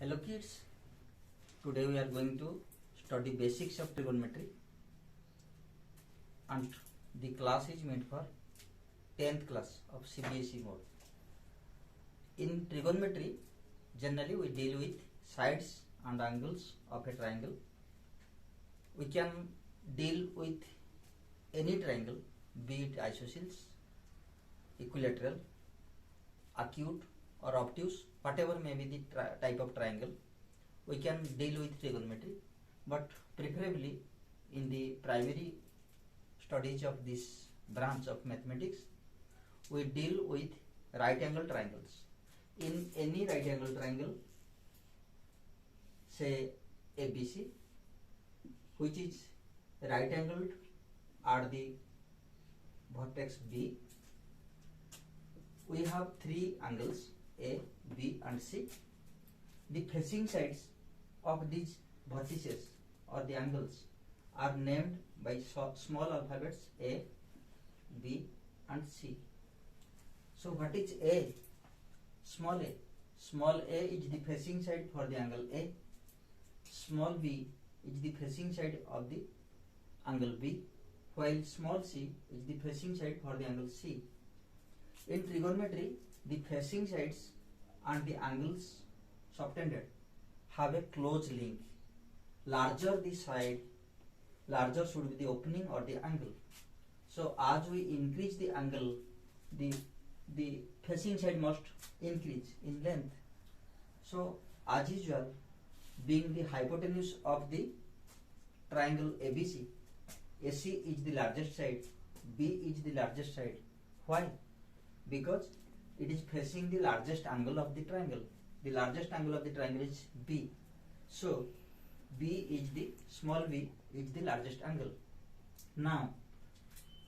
Hello kids, today we are going to study basics of trigonometry and the class is meant for 10th class of CBSE mode. In trigonometry, generally we deal with sides and angles of a triangle. We can deal with any triangle, be it isosceles, equilateral, acute or obtuse, whatever may be the type of triangle, we can deal with trigonometry, but preferably in the primary studies of this branch of mathematics, we deal with right angle triangles. In any right angle triangle, say ABC, which is right angled at the vertex B, we have three angles A, B and C. The facing sides of these vertices or the angles are named by small alphabets A, B and C. So what is A? Small a. Small a is the facing side for the angle A. Small b is the facing side of the angle B, while small c is the facing side for the angle C. In trigonometry, the facing sides and the angles subtended have a close link. Larger the side, larger should be the opening or the angle. So as we increase the angle, the facing side must increase in length. So as usual, being the hypotenuse of the triangle ABC, AC is the largest side, B is the largest side. Why? Because it is facing the largest angle of the triangle. The largest angle of the triangle is B. So B is the small b is the largest angle. Now,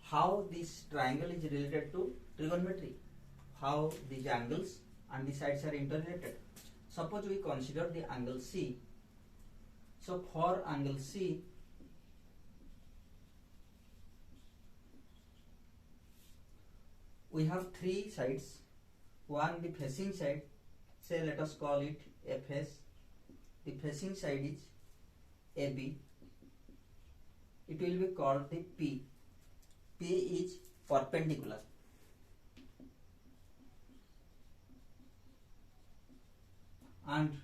how this triangle is related to trigonometry? How these angles and the sides are interrelated? Suppose we consider the angle C. So for angle C, we have three sides. One, the facing side, say let us call it FS. The facing side is AB. It will be called the P. P is perpendicular. And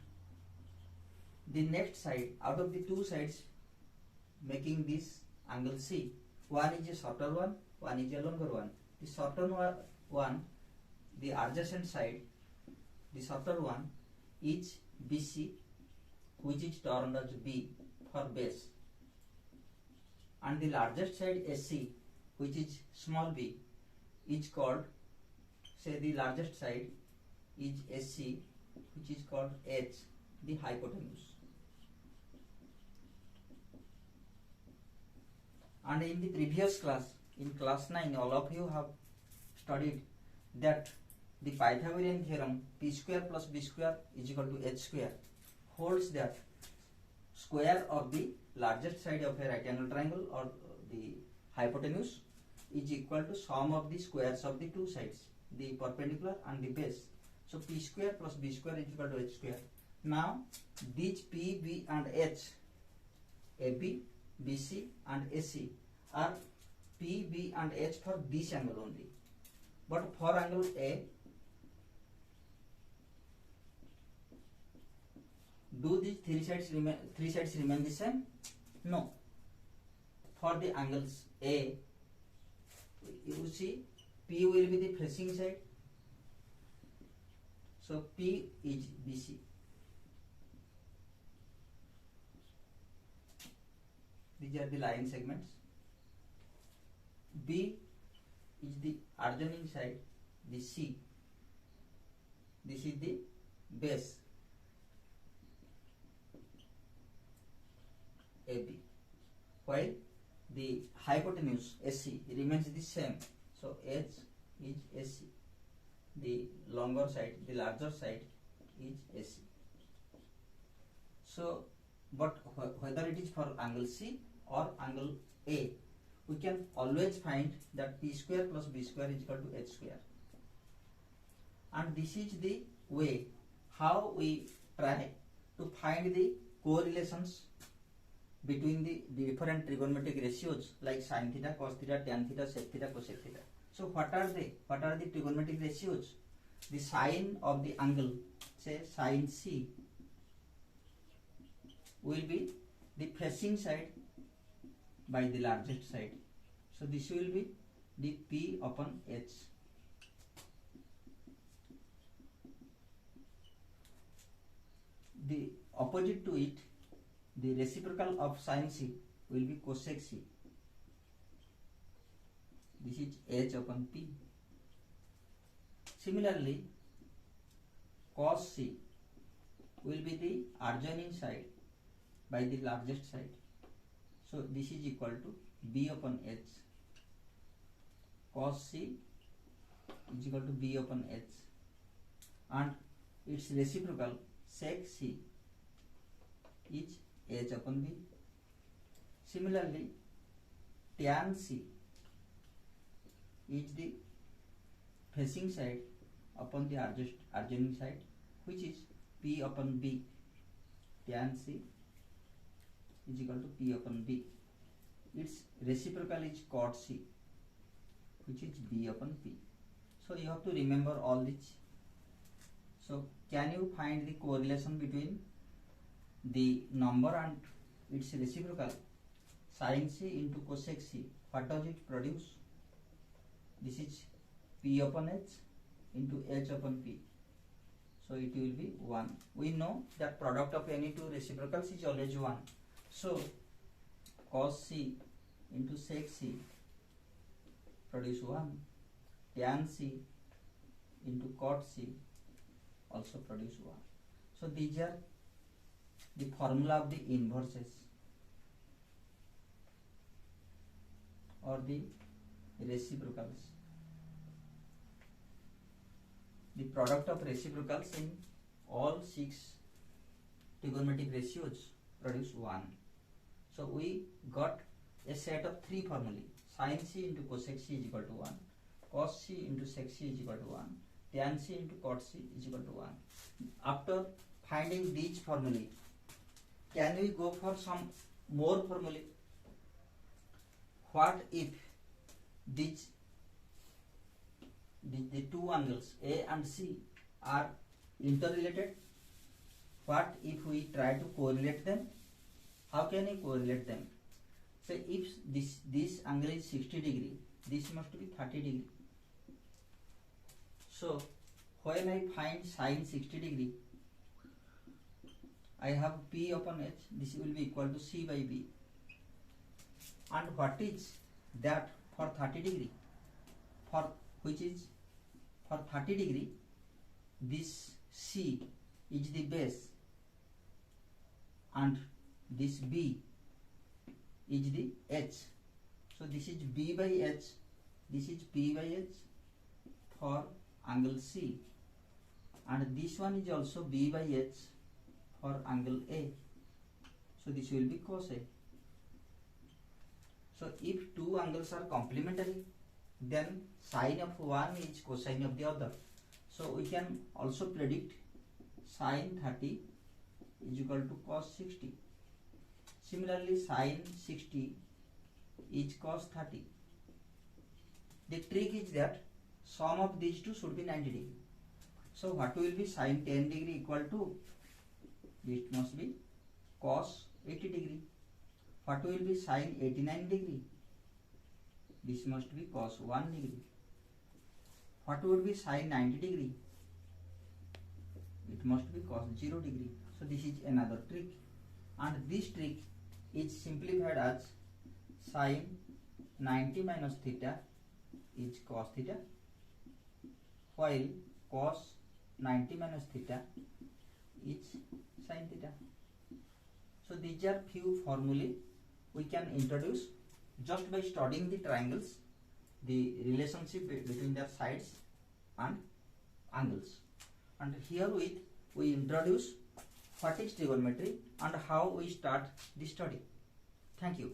the next side, out of the two sides making this angle C, one is a shorter one is a longer one. The shorter one, the adjacent side, the shorter one is BC, which is termed as B for base. And the largest side AC, which is small b, is called, say the largest side is SC, which is called H, the hypotenuse. And in the previous class, in class 9, all of you have studied that the Pythagorean theorem p square plus b square is equal to h square holds that square of the largest side of a right angle triangle or the hypotenuse is equal to sum of the squares of the two sides, the perpendicular and the base. So p square plus b square is equal to h square. Now these p, b and h, AB, BC and AC are P, B and H for this angle only. But for angle A, do these three sides remain the same? No. For the angles A, you see P will be the facing side. So P is BC. These are the line segments. B is the adjoining side, the C. This is the base, AB, while the hypotenuse SC remains the same. So H is SC. The longer side, the larger side is SC. So, but whether it is for angle C or angle A, we can always find that p square plus b square is equal to h square. And this is the way how we try to find the correlations between the different trigonometric ratios like sin theta, cos theta, tan theta, sec theta, cosec theta. So what are they? What are the trigonometric ratios? The sine of the angle, say sin C, will be the facing side by the largest side. So this will be the P upon H. The opposite to it, the reciprocal of sin C will be cosec C. This is H upon P. Similarly, cos C will be the adjoining side by the largest side. So this is equal to B upon H. Cos C is equal to B upon H, and its reciprocal sec C is H upon B. Similarly, tan C is the facing side upon the adjoining side, which is P upon B. Tan C is equal to P upon B. Its reciprocal is cot C, which is B upon P. So you have to remember all this. So can you find the correlation between the number and its reciprocal? Sin C into cosec C, what does it produce? This is P upon H into H upon P. So it will be 1. We know that product of any two reciprocals is always 1. So cos C into sec C produce 1. Tan C into cot C also produce 1. So these are the formula of the inverses or the reciprocals. The product of reciprocals in all 6 trigonometric ratios produce 1. So we got a set of 3 formulae. Sin C into cosec C is equal to 1. Cos C into sec C is equal to 1. Tan C into cot C is equal to 1. After finding these formulae, can we go for some more formulae? What if the two angles A and C are interrelated? What if we try to correlate them? How can we correlate them? Say if this angle is 60 degree, this must be 30 degree. So when I find sin 60 degree, I have P upon H, this will be equal to C by B. And what is that for 30 degree? For 30 degree, this C is the base and this B is the H. So this is B by H, this is P by H for angle C, and this one is also B by H for angle A. So this will be cos A. So if two angles are complementary, then sine of one is cosine of the other. So we can also predict sin 30 is equal to cos 60. Similarly, sin 60 is cos 30. The trick is that sum of these two should be 90 degree. So what will be sin 10 degree equal to? It must be cos 80 degree. What will be sin 89 degree? This must be cos 1 degree. What would be sin 90 degree? It must be cos 0 degree. So this is another trick, and this trick is simplified as sin 90 minus theta is cos theta, while cos 90 minus theta is sin theta. So these are few formulae we can introduce just by studying the triangles, the relationship between their sides and angles. And herewith we introduce what is trigonometry and how we start the study. Thank you.